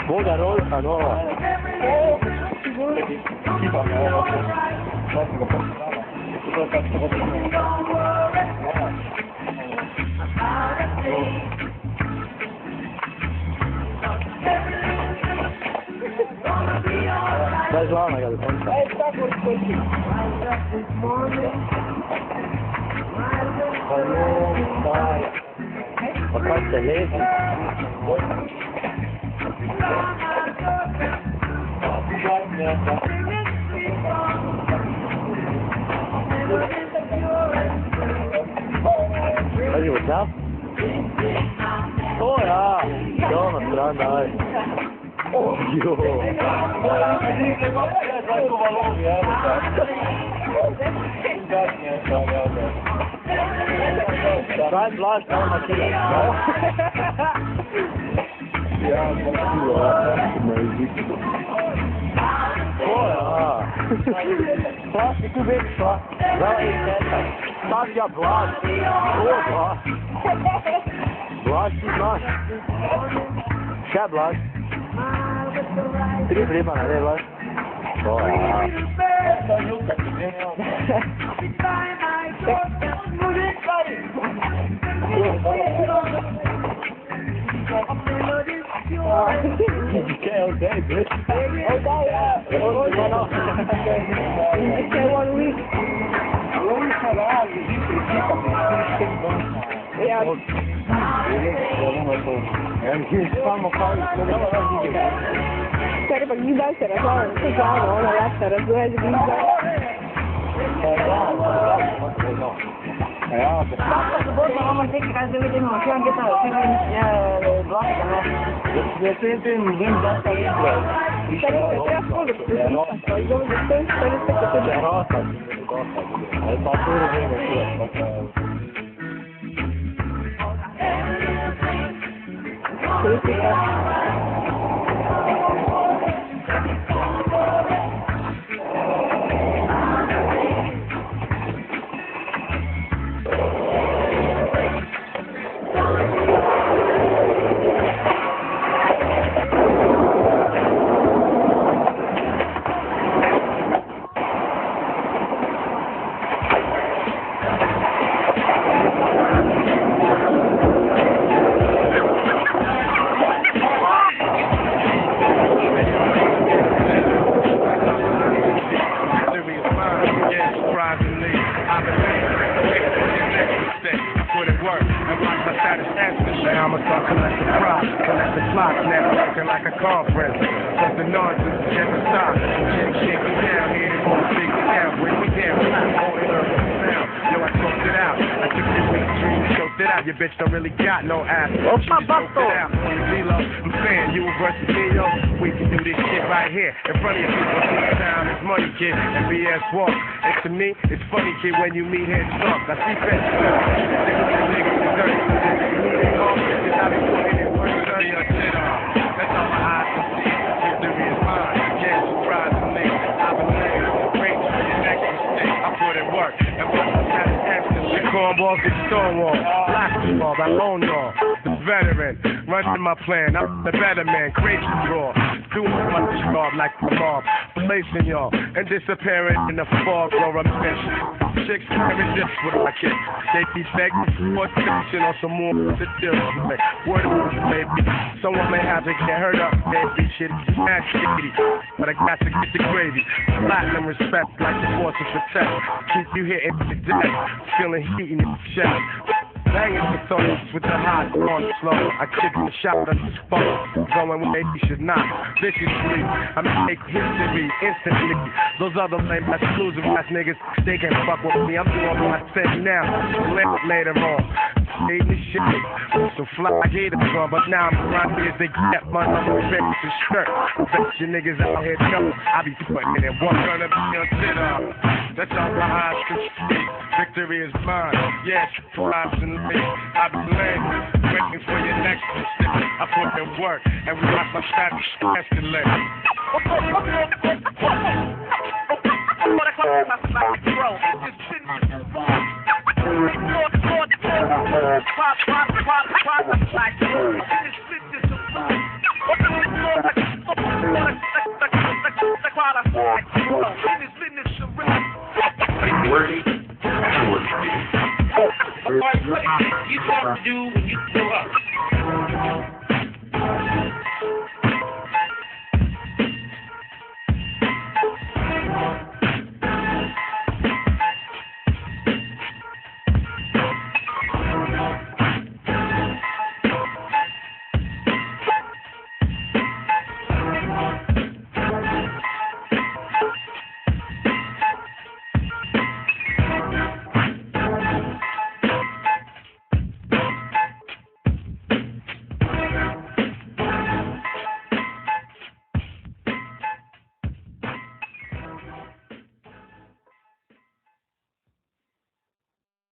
Boga rolka, no. Daj glavna ga do konca. Pa kaj se lezi? Kaži what's up? O ja, što na stran daj. Jo. Daj Blaž, daj Makila. Ja, o ja. Šta si tu već šta? Daj teta. Stav ja Blaž. O Blaž. Blaž ti znaš. Šta Blaž? Tri pripana, ne Blaž? O ja. Okay, okay, bitch. Okay, yeah. Okay, 1 week. Yeah. Cara, pa gdje se razgleda, to znamo, ona jasta razgleda gdje. Ja, da bodo mama teka, kaj zdaj vidimo, še on geta, še blokka, ne? Ja, tem, vem, da sta videla. Treba spolu, pa je zove, da to je tako tudi. Ja, rasta, ali pa to razumemo, Kritika. I'ma start collecting props, collecting plots now, looking like a conference. Something nonsense, check the stop. Shake me down, here to go shake me down, break me down, hold it up, down. Yo, I smoked it out. I took this week dream, choked it out. Your bitch don't really got no ass. She just choked it out. I'm saying, you versus me, yo. We can do this shit right here in front of your people. Time is money, kid, and BS walk. And to me, it's funny, kid, when you meet heads talk. I see feds niggas dirty. That's all my eyes can see. Victory is mine. Can't surprise me. I've been laying great for your next mistake. I put in work and put my satisfaction. The cornballs get stonewalled. Black ball, I own y'all. The veteran, running my plan. I'm the better man. Crazy draw. Doing my job like the mob. Placing y'all and disappearing in the fog or a mission. Chicks carry dips with my kids. They be begging for attention or some more to deal with. Word of maybe. Someone may have to get hurt up. Maybe shit is mad shitty. But I got to get the gravy. Platinum respect like the force of protect. Keep you hitting the death. Feeling heat in your chest. Banging the songs with the hot on slow. I kick the shot on the spot. Going when maybe should not. Viciously, I make history instantly. Those other lame exclusive ass niggas, they can't fuck with me. I'm doing what I said now. Later on. Hate this shit. So fly gator from, but now I'm around here as they get my number of to shirt. Bet you niggas out here know I be putting in one gonna be on dinner. That's all my eyes can see. Victory is mine. Yes, tribes and me. I be laying, waiting for your next mistake. I put in work and we got my status escalate. What I call my bro. This shit working. What you have to do when you grow up?